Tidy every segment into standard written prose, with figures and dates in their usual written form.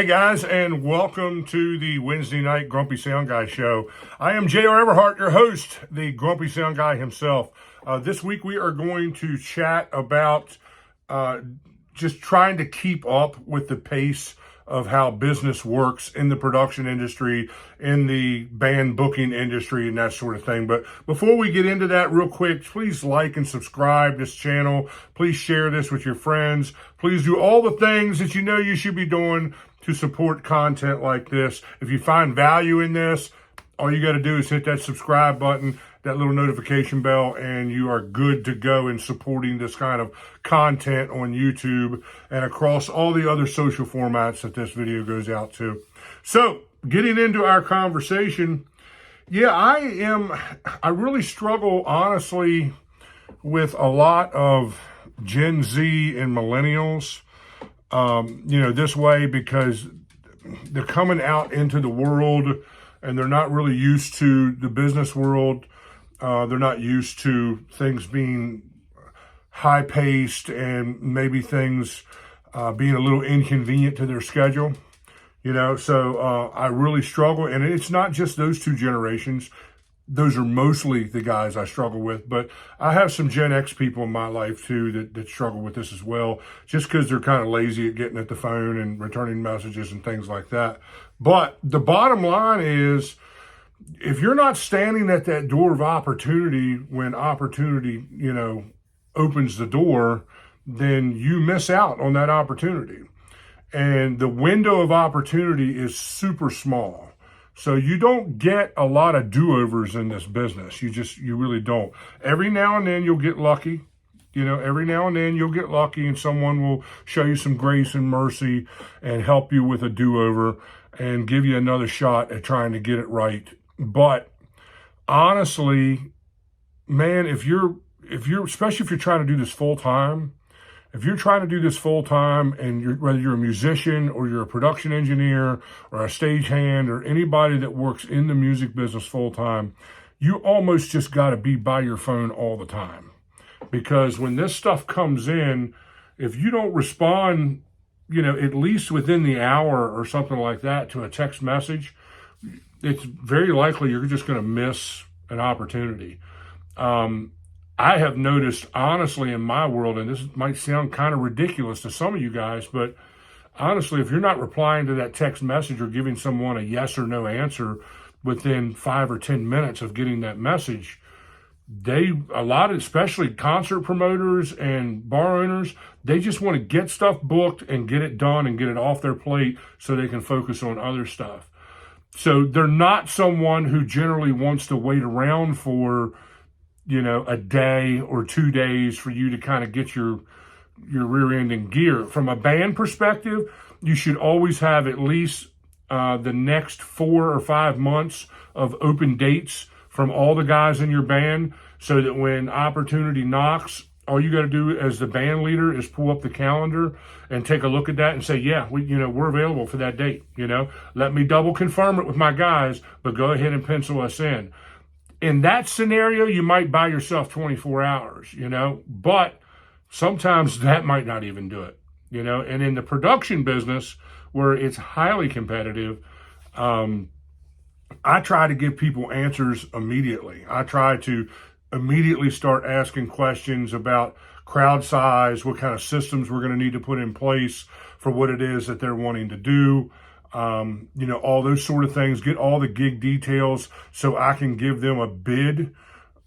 Hey guys, and welcome to the Wednesday night Grumpy Sound Guy show. I am J.R. Everhart, your host, the Grumpy Sound Guy himself. This week we are going to chat about just trying to keep up with the pace of how business works in the production industry, in the band booking industry, and that sort of thing. But before we get into that real quick, please like and subscribe this channel. Please share this with your friends. Please do all the things that you know you should be doing to support content like this. If you find value in this, all you got to do is hit that subscribe button, that little notification bell, and you are good to go in supporting this kind of content on YouTube and across all the other social formats that this video goes out to. So, getting into our conversation, I really struggle, honestly, with a lot of Gen Z and millennials, this way, because they're coming out into the world and they're not really used to the business world. They're not used to things being high-paced and maybe things being a little inconvenient to their schedule. So I really struggle. And it's not just those two generations. Those are mostly the guys I struggle with. But I have some Gen X people in my life, too, that struggle with this as well, just because they're kind of lazy at getting at the phone and returning messages and things like that. But the bottom line is, if you're not standing at that door of opportunity when opportunity, opens the door, then you miss out on that opportunity. And the window of opportunity is super small. So you don't get a lot of do-overs in this business. You really don't. Every now and then you'll get lucky. Every now and then you'll get lucky and someone will show you some grace and mercy and help you with a do-over and give you another shot at trying to get it right. But honestly, man, if you're especially if you're trying to do this full time, and whether you're a musician or you're a production engineer or a stagehand or anybody that works in the music business full time, you almost just got to be by your phone all the time. Because when this stuff comes in, if you don't respond, at least within the hour or something like that to a text message, it's very likely you're just going to miss an opportunity. I have noticed, honestly, in my world, and this might sound kind of ridiculous to some of you guys, but honestly, if you're not replying to that text message or giving someone a yes or no answer within 5 or 10 minutes of getting that message, especially concert promoters and bar owners, they just want to get stuff booked and get it done and get it off their plate so they can focus on other stuff. So they're not someone who generally wants to wait around for, a day or 2 days for you to kind of get your rear end in gear. From a band perspective, you should always have at least the next 4 or 5 months of open dates from all the guys in your band, so that when opportunity knocks, all you got to do as the band leader is pull up the calendar and take a look at that and say, yeah, we're available for that date. Let me double confirm it with my guys, but go ahead and pencil us in. In that scenario, you might buy yourself 24 hours, but sometimes that might not even do it, and in the production business where it's highly competitive, I try to give people answers immediately. I try to immediately start asking questions about crowd size, what kind of systems we're going to need to put in place for what it is that they're wanting to do. All those sort of things, get all the gig details so I can give them a bid,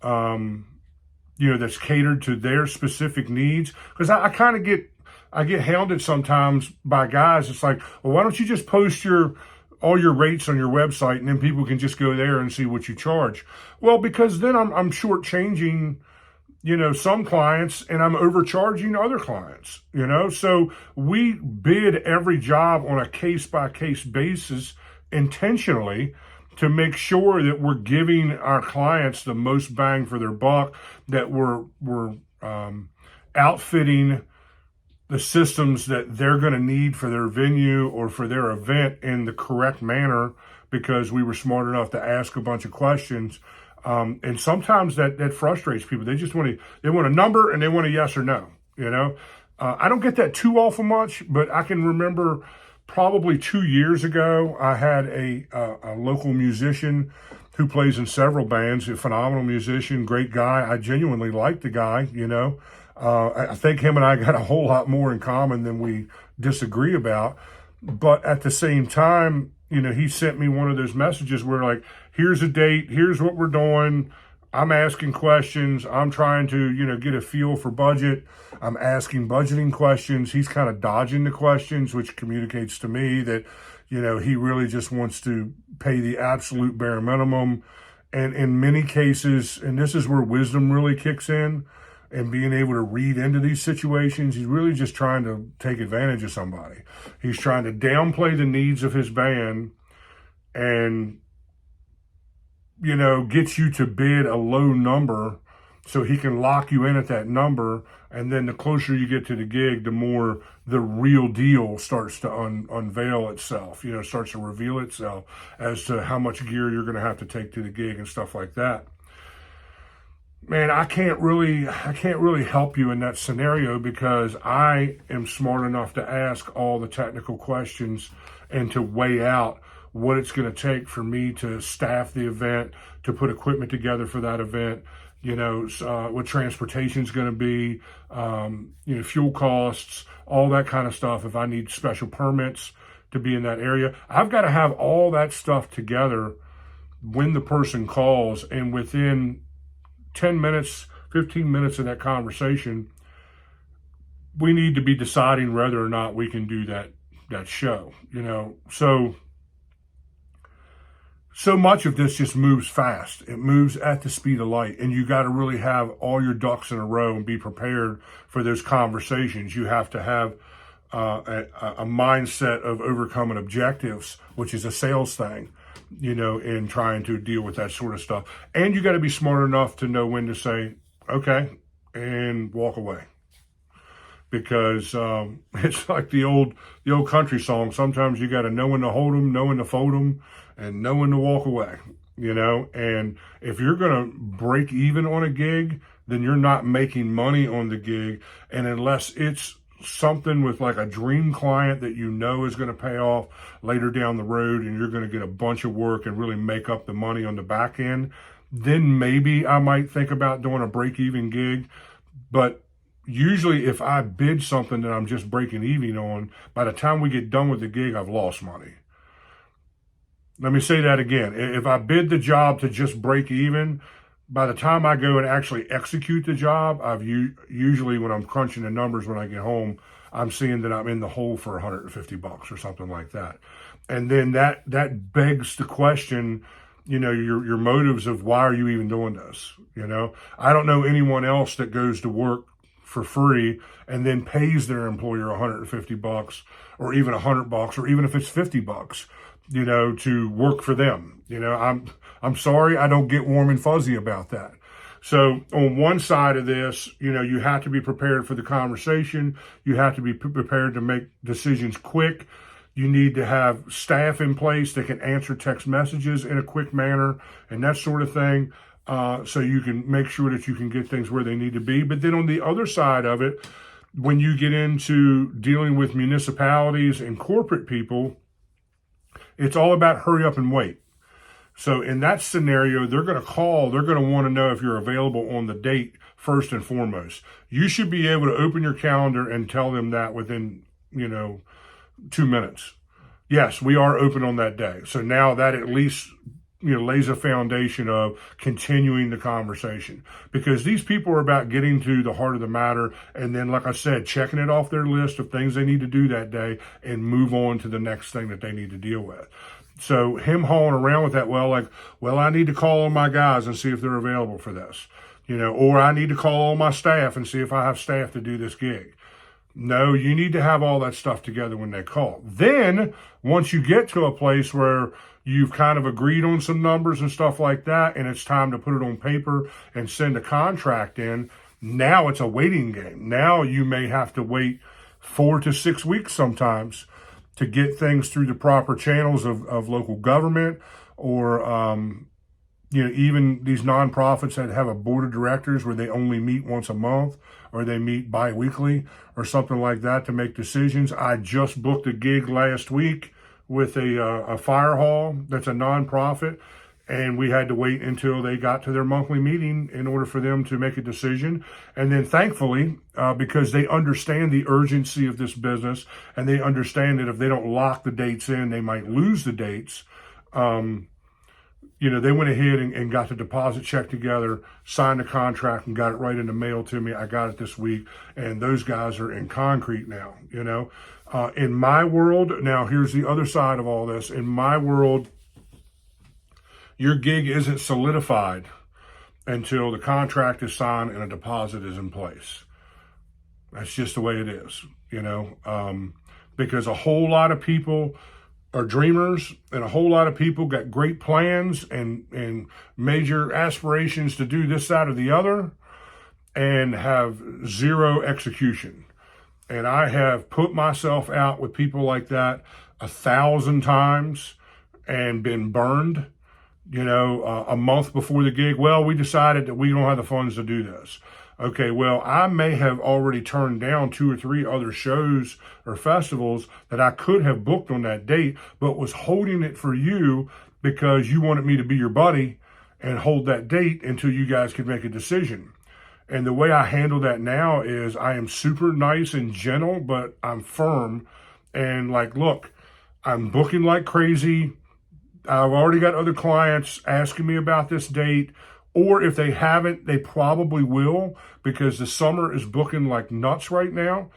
that's catered to their specific needs. Because I get hounded sometimes by guys. It's like, well, why don't you just post all your rates on your website and then people can just go there and see what you charge? Well, because then I'm shortchanging, some clients and I'm overcharging other clients, so we bid every job on a case-by-case basis intentionally to make sure that we're giving our clients the most bang for their buck, that we're outfitting the systems that they're going to need for their venue or for their event in the correct manner, because we were smart enough to ask a bunch of questions. And sometimes that frustrates people. They want a number and they want a yes or no, I don't get that too awful much, but I can remember probably 2 years ago, I had a local musician who plays in several bands, a phenomenal musician, great guy. I genuinely like the guy, you know. I think him and I got a whole lot more in common than we disagree about. But at the same time, you know, he sent me one of those messages where like, here's a date, here's what we're doing. I'm asking questions. I'm trying to, you know, get a feel for budget. I'm asking budgeting questions. He's kind of dodging the questions, which communicates to me that, you know, he really just wants to pay the absolute bare minimum. And in many cases, and this is where wisdom really kicks in and being able to read into these situations, he's really just trying to take advantage of somebody. He's trying to downplay the needs of his band and, you know, get you to bid a low number so he can lock you in at that number. And then the closer you get to the gig, the more the real deal starts to unveil itself, you know, starts to reveal itself as to how much gear you're going to have to take to the gig and stuff like that. Man, I can't really help you in that scenario because I am smart enough to ask all the technical questions and to weigh out what it's going to take for me to staff the event, to put equipment together for that event, you know, what transportation is going to be, you know, fuel costs, all that kind of stuff. If I need special permits to be in that area, I've got to have all that stuff together when the person calls, and within 10 minutes, 15 minutes of that conversation, we need to be deciding whether or not we can do that show, you know. So much of this just moves fast. It moves at the speed of light, and you got to really have all your ducks in a row and be prepared for those conversations. You have to have a mindset of overcoming objectives, which is a sales thing, you know, in trying to deal with that sort of stuff. And you got to be smart enough to know when to say, okay, and walk away. Because it's like the old country song. Sometimes you got to know when to hold them, know when to fold them, and know when to walk away, you know. And if you're going to break even on a gig, then you're not making money on the gig. And unless it's something with like a dream client that you know is going to pay off later down the road and you're going to get a bunch of work and really make up the money on the back end, then maybe I might think about doing a break-even gig. But usually if I bid something that I'm just breaking even on, by the time we get done with the gig, I've lost money. Let me say that again. If I bid the job to just break even, by the time I go and actually execute the job, usually when I'm crunching the numbers when I get home, I'm seeing that I'm in the hole for $150 or something like that. And then that begs the question, you know, your motives of why are you even doing this? You know, I don't know anyone else that goes to work for free and then pays their employer $150 or even $100 or even if it's $50, you know, to work for them. You know, I'm sorry, I don't get warm and fuzzy about that. So on one side of this, you know, you have to be prepared for the conversation. You have to be prepared to make decisions quick. You need to have staff in place that can answer text messages in a quick manner and that sort of thing. So you can make sure that you can get things where they need to be. But then on the other side of it, when you get into dealing with municipalities and corporate people, it's all about hurry up and wait. So in that scenario, they're going to call. They're going to want to know if you're available on the date first and foremost. You should be able to open your calendar and tell them that within, you know, 2 minutes. Yes, we are open on that day. So now that at least, you know, lays a foundation of continuing the conversation, because these people are about getting to the heart of the matter. And then, like I said, checking it off their list of things they need to do that day and move on to the next thing that they need to deal with. So him hauling around with that, well, I need to call on my guys and see if they're available for this, you know, or I need to call on my staff and see if I have staff to do this gig. No, you need to have all that stuff together when they call. Then once you get to a place where you've kind of agreed on some numbers and stuff like that, and it's time to put it on paper and send a contract in, now it's a waiting game. Now you may have to wait 4 to 6 weeks sometimes to get things through the proper channels of local government or even these nonprofits that have a board of directors where they only meet once a month or they meet bi-weekly or something like that to make decisions. I just booked a gig last week with a fire hall that's a nonprofit, and we had to wait until they got to their monthly meeting in order for them to make a decision. And then thankfully, because they understand the urgency of this business and they understand that if they don't lock the dates in, they might lose the dates. They went ahead and got the deposit check together, signed the contract, and got it right in the mail to me. I got it this week, and those guys are in concrete now, In my world, now here's the other side of all this. In my world, your gig isn't solidified until the contract is signed and a deposit is in place. That's just the way it is, because a whole lot of people are dreamers, and a whole lot of people got great plans and major aspirations to do this, that, or the other, and have zero execution. And I have put myself out with people like that 1,000 times and been burned, a month before the gig. Well, we decided that we don't have the funds to do this. Okay, well, I may have already turned down 2 or 3 other shows or festivals that I could have booked on that date, but was holding it for you because you wanted me to be your buddy and hold that date until you guys could make a decision. And the way I handle that now is I am super nice and gentle, but I'm firm and look, I'm booking like crazy. I've already got other clients asking me about this date. Or if they haven't, they probably will, because the summer is booking like nuts right now.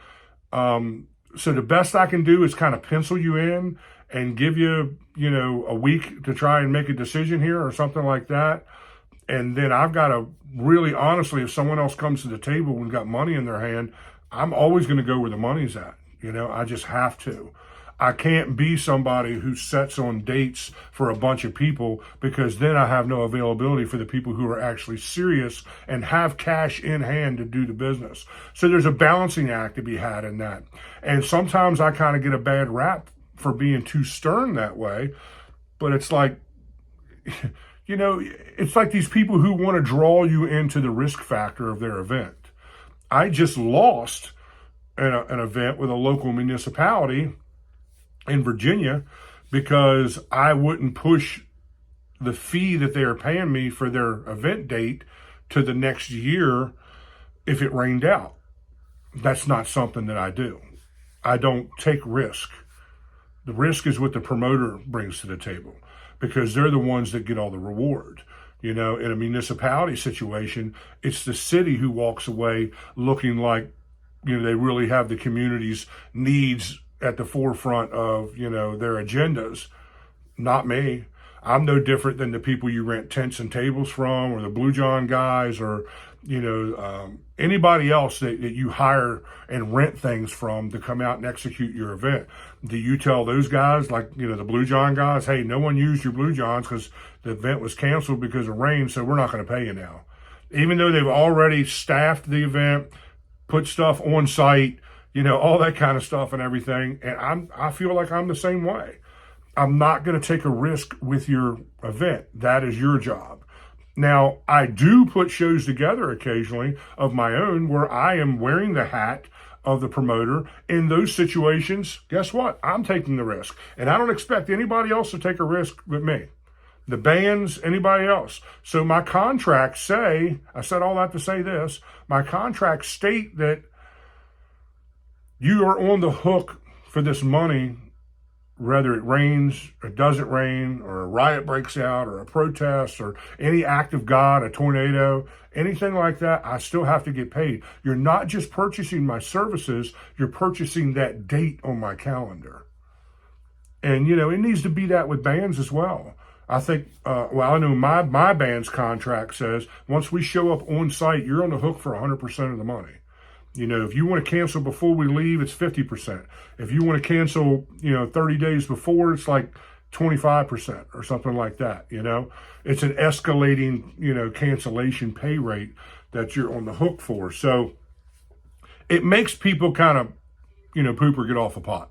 So the best I can do is kind of pencil you in and give you, a week to try and make a decision here or something like that. And then I've got to really, honestly, if someone else comes to the table and got money in their hand, I'm always going to go where the money's at. I just have to. I can't be somebody who sets on dates for a bunch of people, because then I have no availability for the people who are actually serious and have cash in hand to do the business. So there's a balancing act to be had in that. And sometimes I kind of get a bad rap for being too stern that way. But it's like, it's like these people who want to draw you into the risk factor of their event. I just lost an event with a local municipality in Virginia because I wouldn't push the fee that they are paying me for their event date to the next year if it rained out. That's not something that I do. I don't take risk. The risk is what the promoter brings to the table, because they're the ones that get all the reward. In a municipality situation, it's the city who walks away looking like, they really have the community's needs at the forefront of, their agendas. Not me. I'm no different than the people you rent tents and tables from, or the Blue John guys, or, anybody else that you hire and rent things from to come out and execute your event. Do you tell those guys, the Blue John guys, hey, no one used your Blue Johns because the event was canceled because of rain, so we're not going to pay you now? Even though they've already staffed the event, put stuff on site, all that kind of stuff and everything. And I feel like I'm the same way. I'm not going to take a risk with your event. That is your job. Now, I do put shows together occasionally of my own where I am wearing the hat of the promoter. In those situations, guess what? I'm taking the risk. And I don't expect anybody else to take a risk with me. The bands, anybody else. So my contracts say, I said all that to say this, my contracts state that you are on the hook for this money, whether it rains or doesn't rain, or a riot breaks out, or a protest, or any act of God, a tornado, anything like that. I still have to get paid. You're not just purchasing my services, you're purchasing that date on my calendar. And, it needs to be that with bands as well. I think, I know my band's contract says once we show up on site, you're on the hook for 100% of the money. If you want to cancel before we leave, it's 50%. If you want to cancel, 30 days before, it's like 25% or something like that. It's an escalating, cancellation pay rate that you're on the hook for. So it makes people kind of, poop or get off a pot.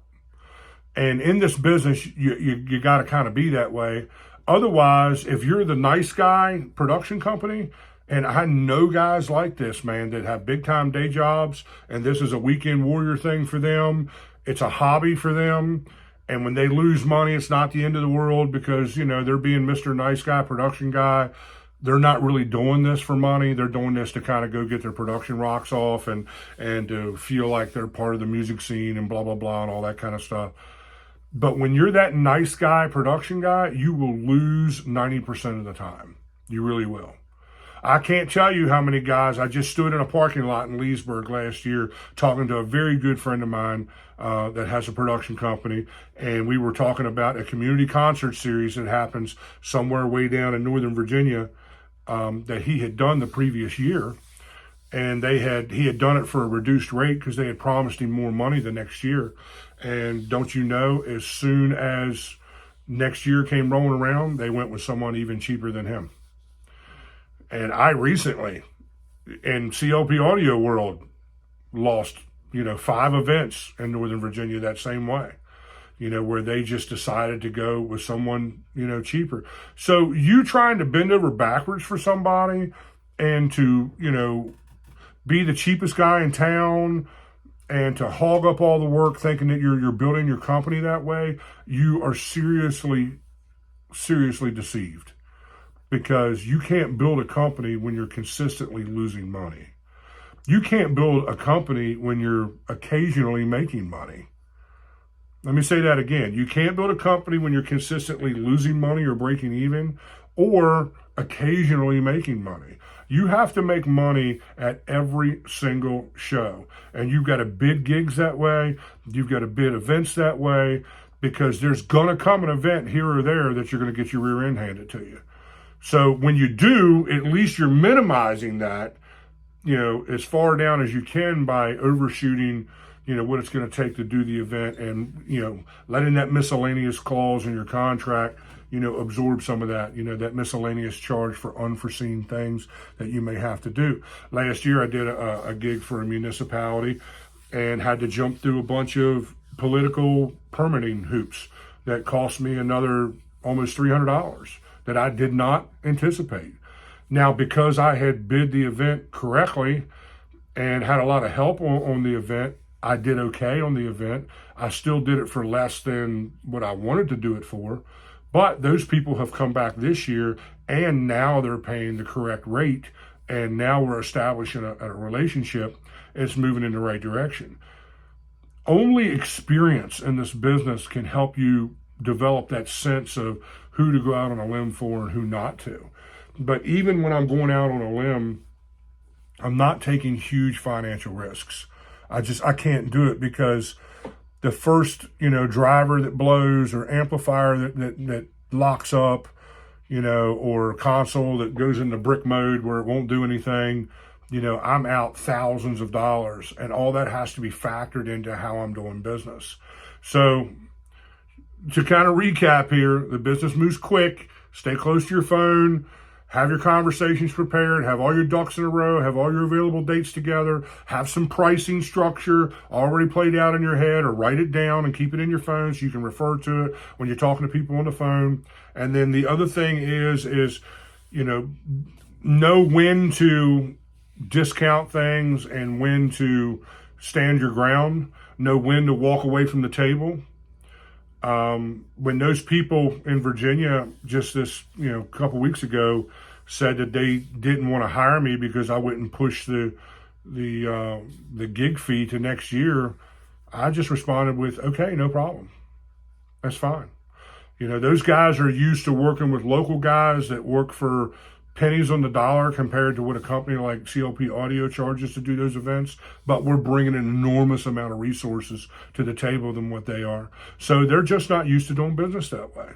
And in this business, you got to kind of be that way. Otherwise, if you're the nice guy production company, and I know guys like this, man, that have big time day jobs, and this is a weekend warrior thing for them. It's a hobby for them. And when they lose money, it's not the end of the world because, they're being Mr. Nice Guy, production guy. They're not really doing this for money. They're doing this to kind of go get their production rocks off and to feel like they're part of the music scene and blah, blah, blah, and all that kind of stuff. But when you're that nice guy, production guy, you will lose 90% of the time. You really will. I can't tell you how many guys, I just stood in a parking lot in Leesburg last year talking to a very good friend of mine that has a production company, and we were talking about a community concert series that happens somewhere way down in Northern Virginia that he had done the previous year, and he had done it for a reduced rate because they had promised him more money the next year. And don't you know, as soon as next year came rolling around, they went with someone even cheaper than him. And I recently, in CLP Audio world, lost, 5 events in Northern Virginia that same way, where they just decided to go with someone, cheaper. So you trying to bend over backwards for somebody and to, be the cheapest guy in town and to hog up all the work thinking that you're building your company that way, you are seriously deceived. Because you can't build a company when you're consistently losing money. You can't build a company when you're occasionally making money. Let me say that again. You can't build a company when you're consistently losing money or breaking even or occasionally making money. You have to make money at every single show. And you've got to bid gigs that way. You've got to bid events that way because there's going to come an event here or there that you're going to get your rear end handed to you. So when you do, at least you're minimizing that, as far down as you can by overshooting, what it's going to take to do the event and, letting that miscellaneous clause in your contract, absorb some of that, that miscellaneous charge for unforeseen things that you may have to do. Last year, I did a gig for a municipality and had to jump through a bunch of political permitting hoops that cost me another almost $300. That I did not anticipate. Now, because I had bid the event correctly and had a lot of help on the event, I did okay on the event. I still did it for less than what I wanted to do it for. But those people have come back this year and now they're paying the correct rate. And now we're establishing a relationship. It's moving in the right direction. Only experience in this business can help you develop that sense of who to go out on a limb for and who not to. But even when I'm going out on a limb, I'm not taking huge financial risks. I can't do it because the first, driver that blows or amplifier that locks up, or console that goes into brick mode where it won't do anything, I'm out thousands of dollars, and all that has to be factored into how I'm doing business. So to kind of recap here, the business moves quick. Stay close to your phone. Have your conversations prepared. Have all your ducks in a row. Have all your available dates together. Have some pricing structure already played out in your head, or write it down and keep it in your phone so you can refer to it when you're talking to people on the phone. And then the other thing is know when to discount things and when to stand your ground. Know when to walk away from the table. When those people in Virginia just this, couple weeks ago said that they didn't want to hire me because I wouldn't push the gig fee to next year, I just responded with, okay, no problem. That's fine. Those guys are used to working with local guys that work for pennies on the dollar compared to what a company like CLP Audio charges to do those events, but we're bringing an enormous amount of resources to the table than what they are. So they're just not used to doing business that way.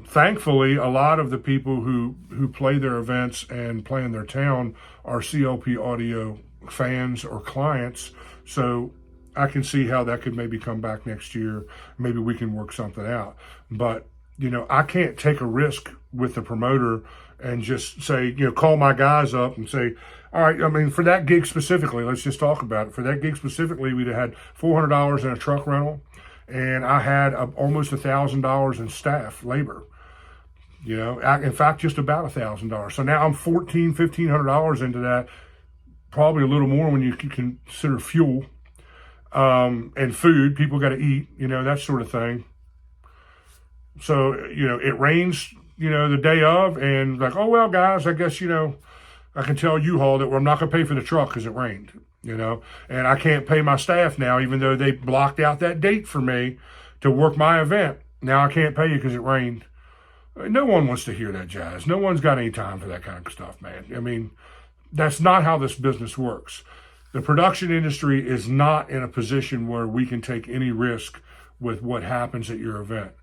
Thankfully, a lot of the people who play their events and play in their town are CLP Audio fans or clients. So I can see how that could maybe come back next year. Maybe we can work something out. But, I can't take a risk with the promoter and just say, call my guys up and say, all right, for that gig specifically, let's just talk about it. For that gig specifically, we'd have had $400 in a truck rental, and I had almost $1,000 in staff labor. In fact, just about $1,000. So now I'm $1,500 into that, probably a little more when you consider fuel and food. People got to eat, that sort of thing. So, it rains, the day of, and like, oh, well, guys, I guess, I can tell U-Haul that I'm not going to pay for the truck because it rained, and I can't pay my staff now, even though they blocked out that date for me to work my event. Now I can't pay you because it rained. No one wants to hear that jazz. No one's got any time for that kind of stuff, man. I mean, that's not how this business works. The production industry is not in a position where we can take any risk with what happens at your event.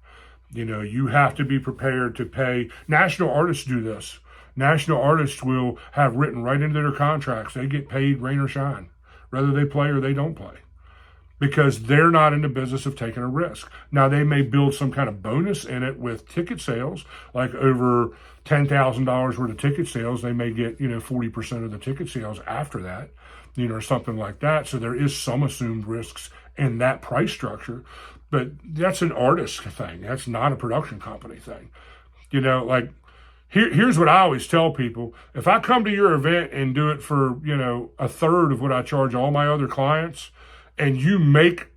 You have to be prepared to pay. National artists do this. National artists will have written right into their contracts, they get paid rain or shine, whether they play or they don't play, because they're not in the business of taking a risk. Now, they may build some kind of bonus in it with ticket sales, like over $10,000 worth of ticket sales. They may get, 40% of the ticket sales after that, or something like that. So there is some assumed risks in that price structure. But that's an artist thing. That's not a production company thing. Here's what I always tell people. If I come to your event and do it for, a third of what I charge all my other clients, and you make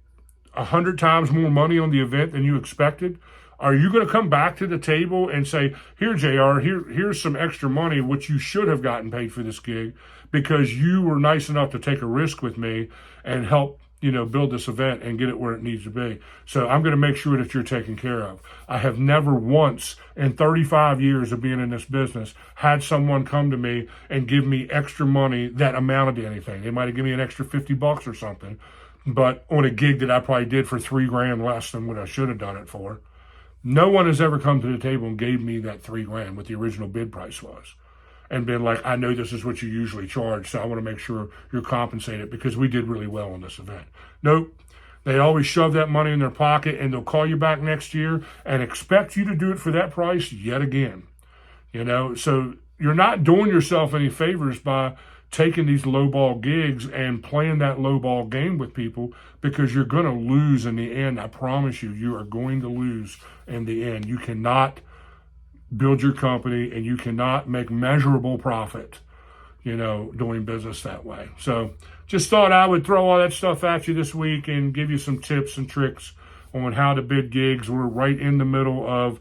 100 times more money on the event than you expected, are you going to come back to the table and say, here, JR, here's some extra money, which you should have gotten paid for this gig because you were nice enough to take a risk with me and help, build this event and get it where it needs to be. So I'm going to make sure that you're taken care of. I have never once in 35 years of being in this business had someone come to me and give me extra money that amounted to anything. They might have given me an extra $50 or something, but on a gig that I probably did for $3,000 less than what I should have done it for. No one has ever come to the table and gave me that $3,000, what the original bid price was, and been like, I know this is what you usually charge, so I want to make sure you're compensated because we did really well on this event. Nope. They always shove that money in their pocket, and they'll call you back next year and expect you to do it for that price yet again. So you're not doing yourself any favors by taking these lowball gigs and playing that lowball game with people, because you're going to lose in the end. I promise you, you are going to lose in the end. You cannot build your company and you cannot make measurable profit, doing business that way. So just thought I would throw all that stuff at you this week and give you some tips and tricks on how to bid gigs. We're right in the middle of,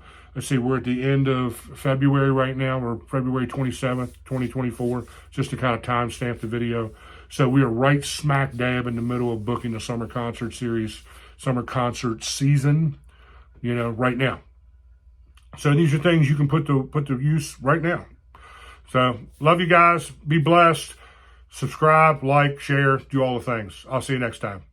we're at the end of February right now. We're February 27th, 2024, just to kind of timestamp the video. So we are right smack dab in the middle of booking the summer concert series, summer concert season, right now. So these are things you can put to use right now. So love you guys. Be blessed. Subscribe, like, share, do all the things. I'll see you next time.